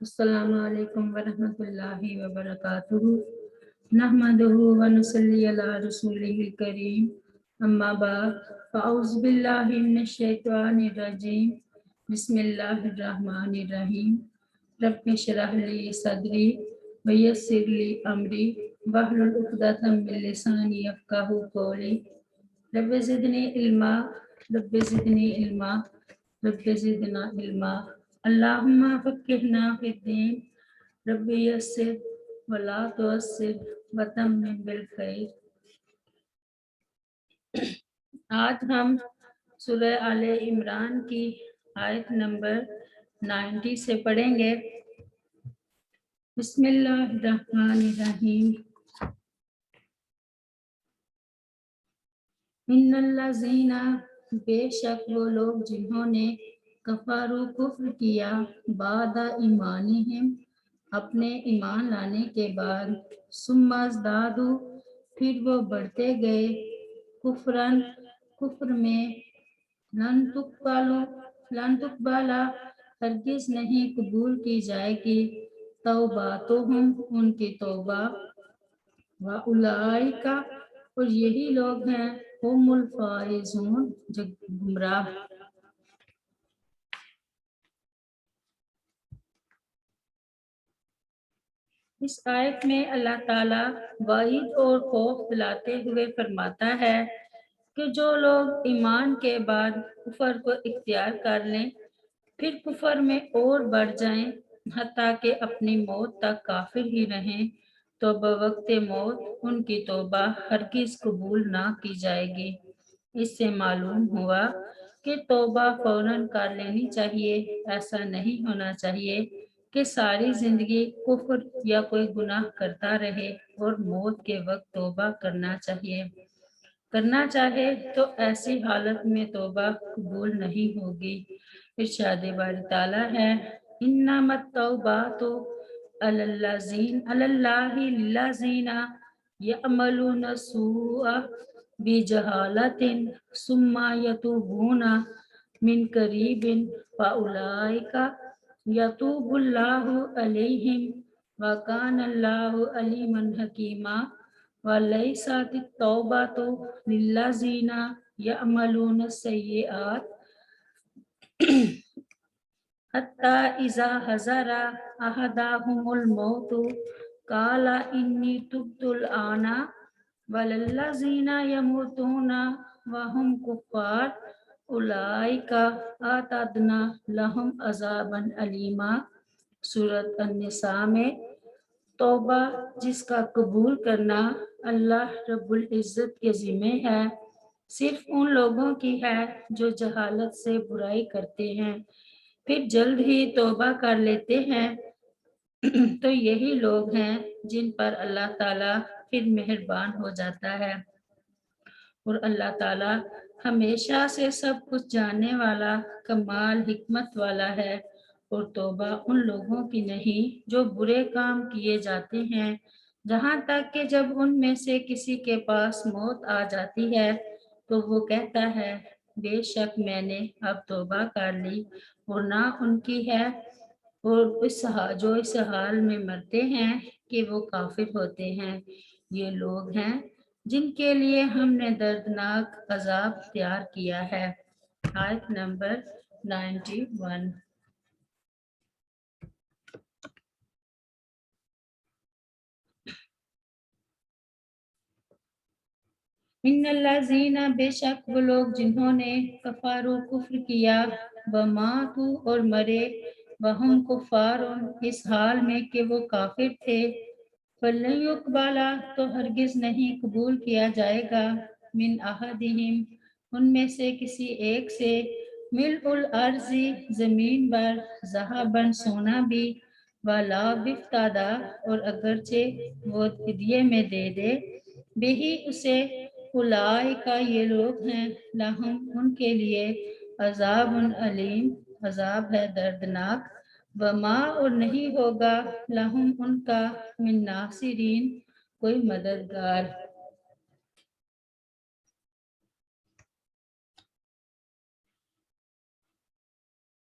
السلام علیکم ورحمۃ اللہ وبرکاتہ نحمدہ ونصلی علی رسولہ الکریم اما بعد فاعوذ باللہ من الشیطان الرجیم بسم اللہ الرحمن الرحیم رب اشرح لی صدری ویسر لی امری واحلل عقدۃ من لسانی یفقہوا قولی رب زدنی علما رب زدنی علما رب زدنا علما اللہم فقہنا فی الدین رب یسر ولا تعسر وتمم بالخیر۔ آج ہم سورہ آل عمران کی آیت نمبر 90 سے پڑھیں گے۔ بسم اللہ الرحمن الرحیم۔ ان الذین، بے شک وہ لوگ جنہوں نے کفارو کفر کیا بعد ایمانہم، اپنے ایمان لانے کے بعد، ثم ازدادوا، پھر وہ بڑھتے گئے، کفرن، کفر میں، لن تقبلا، ہرگز نہیں قبول کی جائے گی، توباتہم، ان کی توبہ، وَأُولَئِکَ، اور یہی لوگ ہیں، ہم الفائزون، جو گمراہ۔ اس آیت میں اللہ تعالیٰ وعید اور خوف دلاتے ہوئے فرماتا ہے کہ جو لوگ ایمان کے بعد کفر کو اختیار کر لیں، پھر کفر میں اور بڑھ جائیں، حتیٰ کہ اپنی موت تک کافر ہی رہیں، تو بوقت موت ان کی توبہ ہرگز قبول نہ کی جائے گی۔ اس سے معلوم ہوا کہ توبہ فوراً کر لینی چاہیے۔ ایسا نہیں ہونا چاہیے کہ ساری زندگی کفر یا کوئی گناہ کرتا رہے اور موت کے وقت توبہ کرنا چاہے تو ایسی حالت میں توبہ قبول نہیں ہوگی۔ ارشاد باری تعالیٰ ہے، انما التوبات علی اللہ للذین یعملون السوء بجہالۃ ثم یتوبون من قریب فاولئک یتوب اللہ علیہم وکان اللہ علیما حکیما ولیست التوبۃ للذین یعملون السیئات حتی اذا حضر احدهم الموت قال انی تبت الآن وللذین یموتون وهم کفار اولئک اعتدنا لهم عذابا علیما۔ سورۃ النساء میں توبہ جس کا قبول کرنا اللہ رب العزت کے ذمہ ہے، صرف ان لوگوں کی ہے جو جہالت سے برائی کرتے ہیں، پھر جلد ہی توبہ کر لیتے ہیں، تو یہی لوگ ہیں جن پر اللہ تعالیٰ پھر مہربان ہو جاتا ہے۔ اور اللہ تعالیٰ ہمیشہ سے سب کچھ جاننے والا، کمال حکمت والا ہے۔ اور توبہ ان لوگوں کی نہیں جو برے کام کیے جاتے ہیں، جہاں تک کہ جب ان میں سے کسی کے پاس موت آ جاتی ہے تو وہ کہتا ہے بے شک میں نے اب توبہ کر لی، اور نہ ان کی ہے، اور جو اس حال میں مرتے ہیں کہ وہ کافر ہوتے ہیں، یہ لوگ ہیں جن کے لیے ہم نے دردناک عذاب تیار کیا ہے۔ آیت نمبر 91۔ ان الذین، بے شک وہ لوگ جنہوں نے کفارو کفر کیا، وماتوا اور مرے، وہم کفار، اس حال میں کہ وہ کافر تھے، فلن یقبل، تو ہرگز نہیں قبول کیا جائے گا، من احدہم، ان میں سے کسی ایک سے، ملء الارض، زمین پر، ذہبا، سونا بھی، ولا بفتدا، اور اگرچہ وہ فدیے میں دے دے، بہی اسے، اولئک، یہ لوگ ہیں، لہم، ان کے لیے، عذاب علیم، عذاب ہے دردناک، وما، اور نہیں ہوگا، لہم، ان کا، من ناصرین، کوئی مددگار۔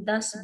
10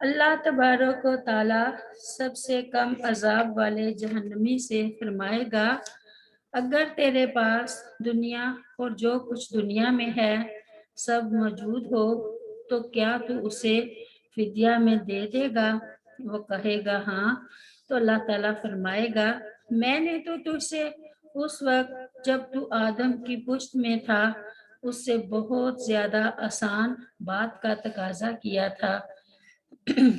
اللہ تبارک و تعالی سب سے کم عذاب والے جہنمی سے فرمائے گا، اگر تیرے پاس دنیا اور جو کچھ دنیا میں ہے سب موجود ہو تو کیا تو اسے فدیہ میں دے دے گا؟ وہ کہے گا ہاں، تو اللہ تعالیٰ فرمائے گا، میں نے تو تجھ سے اس وقت جب تو آدم کی پشت میں تھا اس سے بہت زیادہ آسان بات کا تقاضا کیا تھا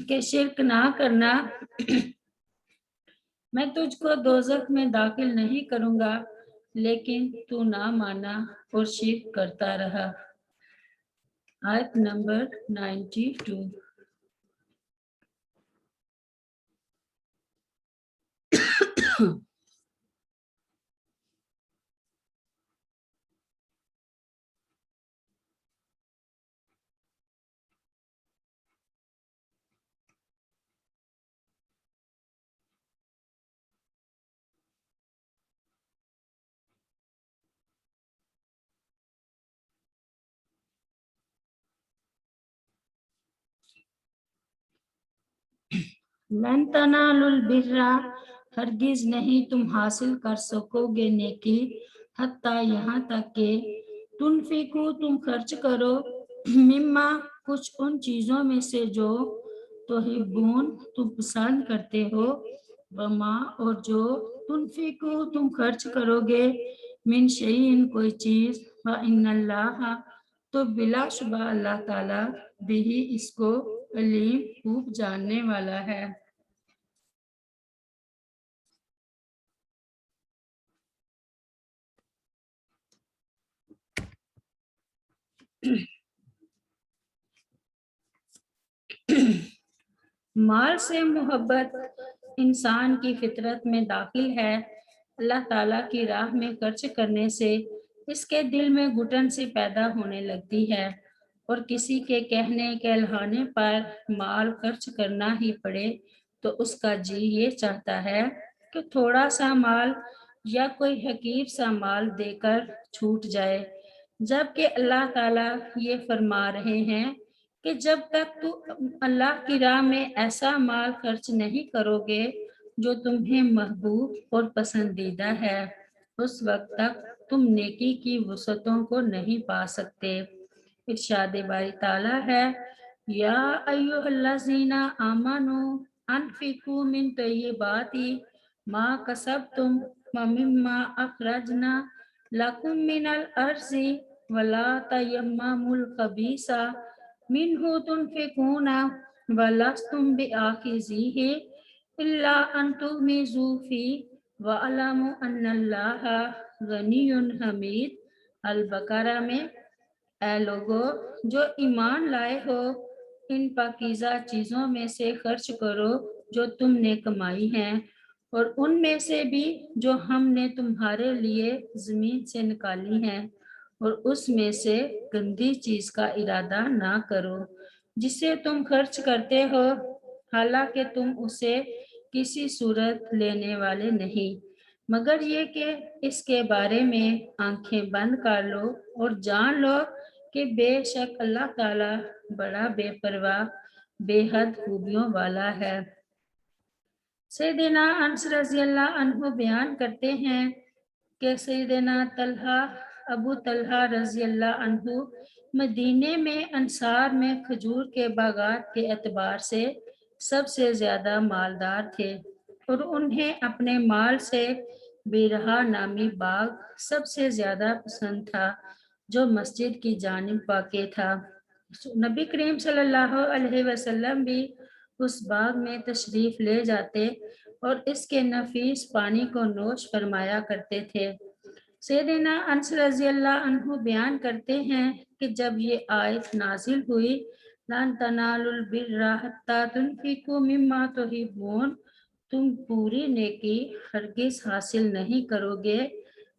کہ شرک نہ کرنا، میں تجھ کو دوزخ میں داخل نہیں کروں گا، لیکن تو نہ مانا اور شرک کرتا رہا۔ آیت نمبر 92۔ لن تنالوا البر، ہرگز نہیں تم حاصل کر سکو گے نیکی، حتیٰ یہاں تک کہ تنفقو تم خرچ کرو، مما کچھ ان چیزوں میں سے جو تحبون تم پسند کرتے ہو، وما اور جو تنفقو تم خرچ کرو گے، من شیئن کوئی چیز، وَإِنَّ اللَّهَ تو بلا شبہ اللہ تعالیٰ بھی اس کو علیم خوب جاننے والا ہے۔ مال سے محبت انسان کی فطرت میں داخل ہے، اللہ تعالیٰ کی راہ میں خرچ کرنے سے اس کے دل میں گھٹن سی پیدا ہونے لگتی ہے، اور کسی کے کہنے کہلانے پر مال خرچ کرنا ہی پڑے تو اس کا جی یہ چاہتا ہے کہ تھوڑا سا مال یا کوئی حقیر سا مال دے کر چھوٹ جائے، جبکہ اللہ تعالیٰ یہ فرما رہے ہیں کہ جب تک تو اللہ کی راہ میں ایسا مال خرچ نہیں کرو گے جو تمہیں محبوب اور پسندیدہ ہے، اس وقت تک تم نیکی کی وسعتوں کو نہیں پا سکتے۔ ارشاد باری تعالیٰ ہے، یا ایھا الذین آمنوا انفقوا من طیبات ما کسبتم ومما اخرجنا لکم من الارض ولا تیمموا الخبیث منہ تنفقون ولستم بآخذیہ الا ان تغمضوا فیہ واعلموا ان اللہ غنی حمید۔ البقرہ میں، اے لوگو جو ایمان لائے ہو، ان پاکیزہ چیزوں میں سے خرچ کرو جو تم نے کمائی ہیں، اور ان میں سے بھی جو ہم نے تمہارے لیے زمین سے نکالی ہیں، اور اس میں سے گندی چیز کا ارادہ نہ کرو جسے تم خرچ کرتے ہو، حالانکہ تم اسے کسی صورت لینے والے نہیں، مگر یہ کہ اس کے بارے میں آنکھیں بند کر لو اور جان لو کہ بے شک اللہ تعالیٰ بڑا بے پرواہ بے حد خوبیوں والا ہے۔ سیدنا انس رضی اللہ عنہ بیان کرتے ہیں کہ سیدنا طلحہ ابو طلحہ رضی اللہ عنہ مدینے میں انصار میں کھجور کے باغات کے اعتبار سے سب سے زیادہ مالدار تھے، اور انہیں اپنے مال سے بیرہا نامی باغ سب سے زیادہ پسند تھا جو مسجد کی جانب واقع تھا۔ نبی کریم صلی اللہ علیہ وسلم بھی اس باغ میں تشریف لے جاتے اور اس کے نفیس پانی کو نوش فرمایا کرتے تھے۔ سیدنا انس رضی اللہ عنہ بیان کرتے ہیں کہ جب یہ آیت نازل ہوئی، لَن تَنَالُوا الْبِرَّ حَتَّىٰ تُنْفِقُوا مِمَّا تُحِبُّونَ، تم پوری نیکی ہرگز حاصل نہیں کرو گے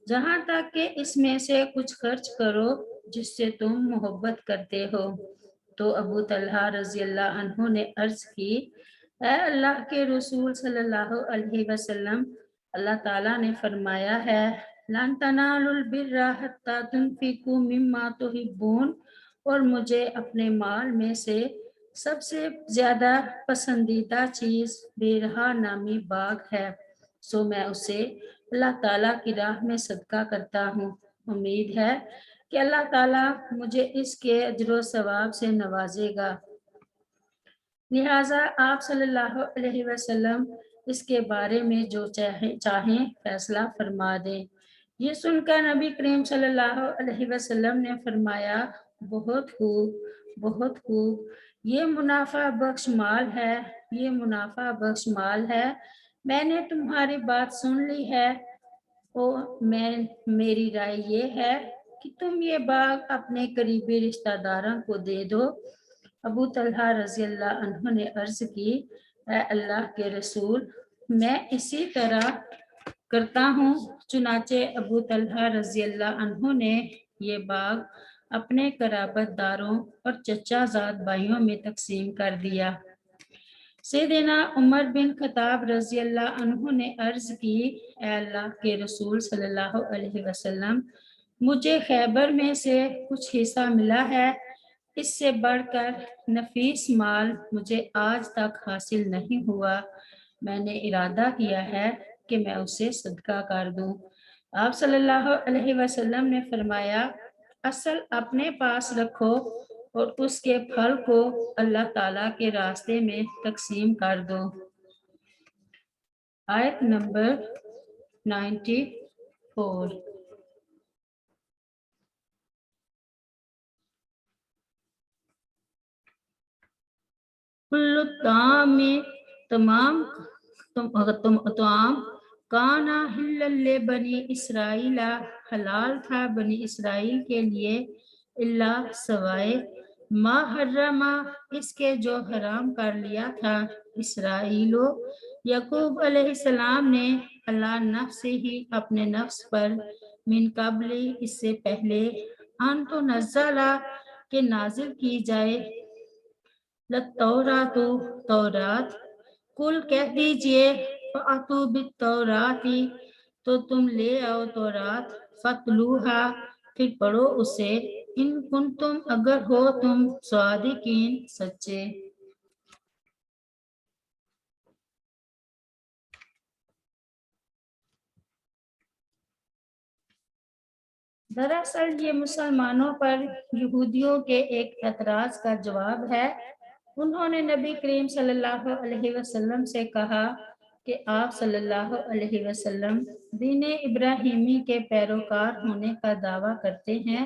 جہاں تک کہ اس میں سے کچھ خرچ کرو جس سے تم محبت کرتے ہو۔ تو ابو طلحہ رضی اللہ عنہ نے عرض کی، اے اللہ کے رسول صلی اللہ علیہ وسلم، اللہ تعالیٰ نے فرمایا ہے، لَن تَنَالُوا الْبِرَّ حَتَّىٰ تُنْفِقُوا مِمَّا تُحِبُّونَ، اور مجھے اپنے مال میں سے سب سے زیادہ پسندیدہ چیز بیرہا نامی باغ ہے، سو میں اسے اللہ تعالیٰ کی راہ میں صدقہ کرتا ہوں۔ امید ہے کہ اللہ تعالیٰ مجھے اس کے اجر و ثواب سے نوازے گا، لہٰذا آپ صلی اللہ علیہ وسلم اس کے بارے میں جو چاہیں فیصلہ فرما دیں۔ یہ سن کر نبی کریم صلی اللہ علیہ وسلم نے فرمایا، بہت خوب، بہت خوب، یہ منافع بخش مال ہے، یہ منافع بخش مال ہے، میں نے تمہاری بات سن لی ہے، میری رائے یہ ہے کہ تم یہ باغ اپنے قریبی رشتہ داروں کو دے دو۔ ابو طلحہ رضی اللہ عنہ نے عرض کی، اے اللہ کے رسول، میں اسی طرح کرتا ہوں۔ چنانچہ ابو طلحہ رضی اللہ عنہ نے یہ باغ اپنے قرابت داروں اور چچا زاد بھائیوں میں تقسیم کر دیا۔ سیدنا عمر بن خطاب رضی اللہ عنہ نے عرض کی، اے اللہ کے رسول صلی اللہ علیہ وسلم، مجھے خیبر میں سے کچھ حصہ ملا ہے، اس سے بڑھ کر نفیس مال مجھے آج تک حاصل نہیں ہوا، میں نے ارادہ کیا ہے کہ میں اسے صدقہ کر دوں۔ آپ صلی اللہ علیہ وسلم نے فرمایا، اصل اپنے پاس رکھو اور اس کے پھل کو اللہ تعالیٰ کے راستے میں تقسیم کر دو۔ آیت نمبر 94۔ کل الطعام تمام کانا حلل بنی اسرائیل حلال تھا بنی اسرائیل کے لیے، اللہ سوائے ما حرما اس کے جو حرام کر لیا تھا اسرائیلو یعقوب علیہ السلام نے اللہ نفس ہی اپنے نفس پر، من قبل اس سے پہلے، ان تو نزلہ کہ نازل کی جائے، لَالتَّوْرَاتُ تورات، کل کہہ دیجئے فَأْتُوا بِالتَّوْرَاتِ تو تم لے آؤ تورات، فَاتْلُوہا پھر پڑھو اسے، ان کنتم اگر ہو تم صادقین سچے۔ دراصل یہ مسلمانوں پر یہودیوں کے ایک اعتراض کا جواب ہے۔ انہوں نے نبی کریم صلی اللہ علیہ وسلم سے کہا کہ آپ صلی اللہ علیہ وسلم دین ابراہیمی کے پیروکار ہونے کا دعویٰ کرتے ہیں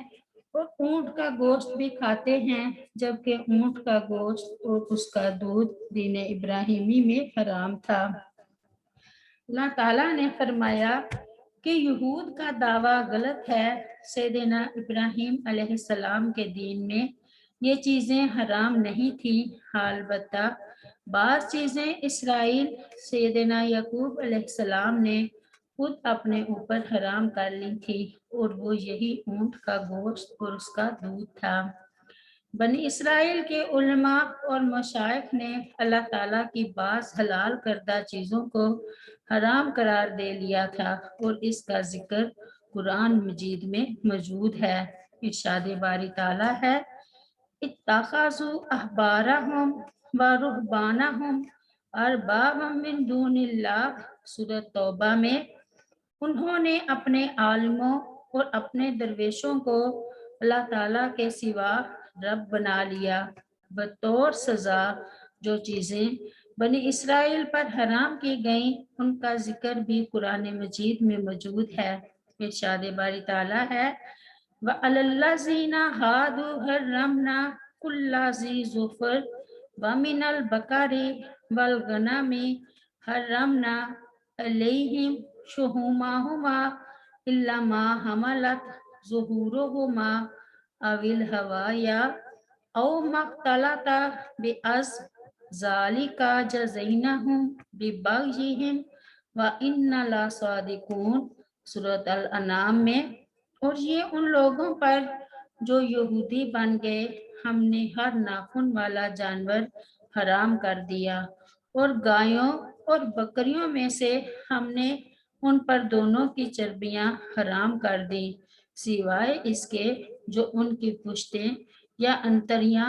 اور اونٹ کا گوشت بھی کھاتے ہیں، جبکہ اونٹ کا گوشت اور اس کا دودھ دین ابراہیمی میں حرام تھا۔ اللہ تعالیٰ نے فرمایا کہ یہود کا دعویٰ غلط ہے، سیدنا ابراہیم علیہ السلام کے دین میں یہ چیزیں حرام نہیں تھیں، البتہ بعض چیزیں اسرائیل سیدنا یعقوب علیہ السلام نے خود اپنے اوپر حرام کر لی تھی، اور وہ یہی اونٹ کا گوشت اور اس کا دودھ تھا۔ بنی اسرائیل کے علماء اور مشائخ نے اللہ تعالیٰ کی بعض حلال کردہ چیزوں کو حرام قرار دے لیا تھا، اور اس کا ذکر قرآن مجید میں موجود ہے۔ ارشاد باری تعالیٰ ہے، اتخذوا احبارهم ورهبانهم اربابا من دون اللہ، سورۃ توبہ میں، انہوں نے اپنے عالموں اور اپنے درویشوں کو اللہ تعالیٰ کے سوا رب بنا لیا۔ بطور سزا جو چیزیں بنی اسرائیل پر حرام کی گئیں ان کا ذکر بھی قرآن مجید میں موجود ہے۔ ارشاد باری تعالیٰ ہے، وَعَلَى الَّذِينَ هَادُوا حَرَّمْنَا كُلَّ ذِي ظُفُرٍ وَمِنَ الْبَقَرِ وَالْغَنَمِ حَرَّمْنَا عَلَيْهِمْ شُحُومَهُمَا إِلَّا مَا حَمَلَتْ ظُهُورُهُمَا أَوِ الْحَوَايَا أَوْ مَا اخْتَلَطَ بِأَرْضٍ ذَلِكَ جَزَيْنَاهُمْ بِبَغْيِهِمْ وَإِنَّا لَصَادِقُونَ، سورۃ الانعام میں۔ اور یہ ان لوگوں پر جو یہودی بن گئے، ہم نے ہر ناخن والا جانور حرام کر دیا، اور گایوں اور بکریوں میں سے ہم نے ان پر دونوں کی چربیاں حرام کر دیں، سوائے اس کے جو ان کی پشتیں یا انتڑیاں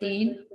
3,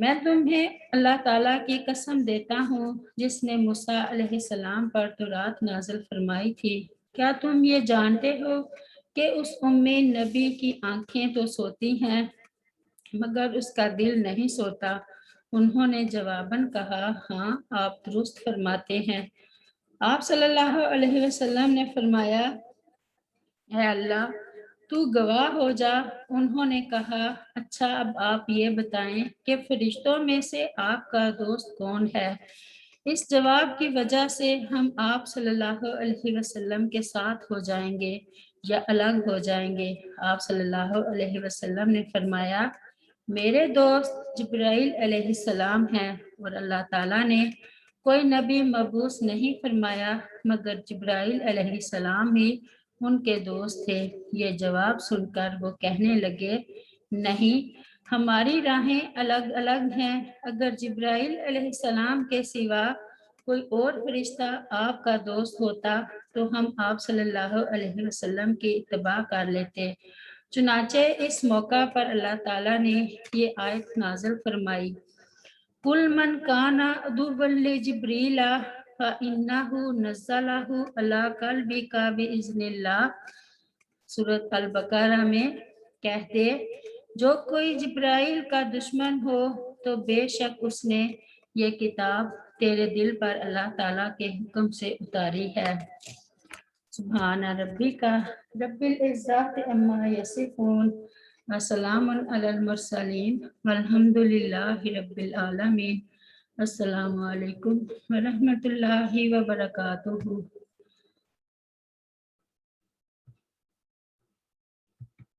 میں تمہیں اللہ تعالیٰ کی قسم دیتا ہوں جس نے موسیٰ علیہ السلام پر تورات نازل فرمائی تھی، کیا تم یہ جانتے ہو کہ اس امی نبی کی آنکھیں تو سوتی ہیں مگر اس کا دل نہیں سوتا؟ انہوں نے جواباً کہا، ہاں آپ درست فرماتے ہیں۔ آپ صلی اللہ علیہ وسلم نے فرمایا، اے اللہ تو گواہ ہو جا۔ انہوں نے کہا، اچھا اب آپ یہ بتائیں کہ فرشتوں میں سے آپ کا دوست کون ہے؟ اس جواب کی وجہ سے ہم آپ صلی اللہ علیہ وسلم کے ساتھ ہو جائیں گے یا الگ ہو جائیں گے؟ آپ صلی اللہ علیہ وسلم نے فرمایا، میرے دوست جبرائیل علیہ السلام ہیں، اور اللہ تعالیٰ نے کوئی نبی مبعوث نہیں فرمایا مگر جبرائیل علیہ السلام ہی ان کے دوست تھے۔ یہ جواب سن کر وہ کہنے لگے، نہیں، ہماری راہیں الگ الگ ہیں۔ اگر جبرائیل علیہ السلام کے سوا کوئی اور فرشتہ آپ کا دوست ہوتا تو ہم آپ صلی اللہ علیہ وسلم کی اتباع کر لیتے۔ چنانچہ اس موقع پر اللہ تعالیٰ نے یہ آیت نازل فرمائی، قُلْ مَنْ كَانَ عَدُوًّا لِجِبْرِيلَ فَإِنَّهُ نَزَّلَهُ عَلَىٰ قَلْبِكَ بِإِذْنِ اللَّهِ۔ سورۃ البقرہ میں کہہ دے، جو کوئی جبرائیل کا دشمن ہو تو بے شک اس نے یہ کتاب تیرے دل پر اللہ تعالیٰ کے حکم سے اتاری ہے۔ سبحان ربک رب العزت عما یصفون وسلام علی المرسلین والحمد للہ رب العالمین۔ السلام علیکم ورحمۃ اللہ وبرکاتہ۔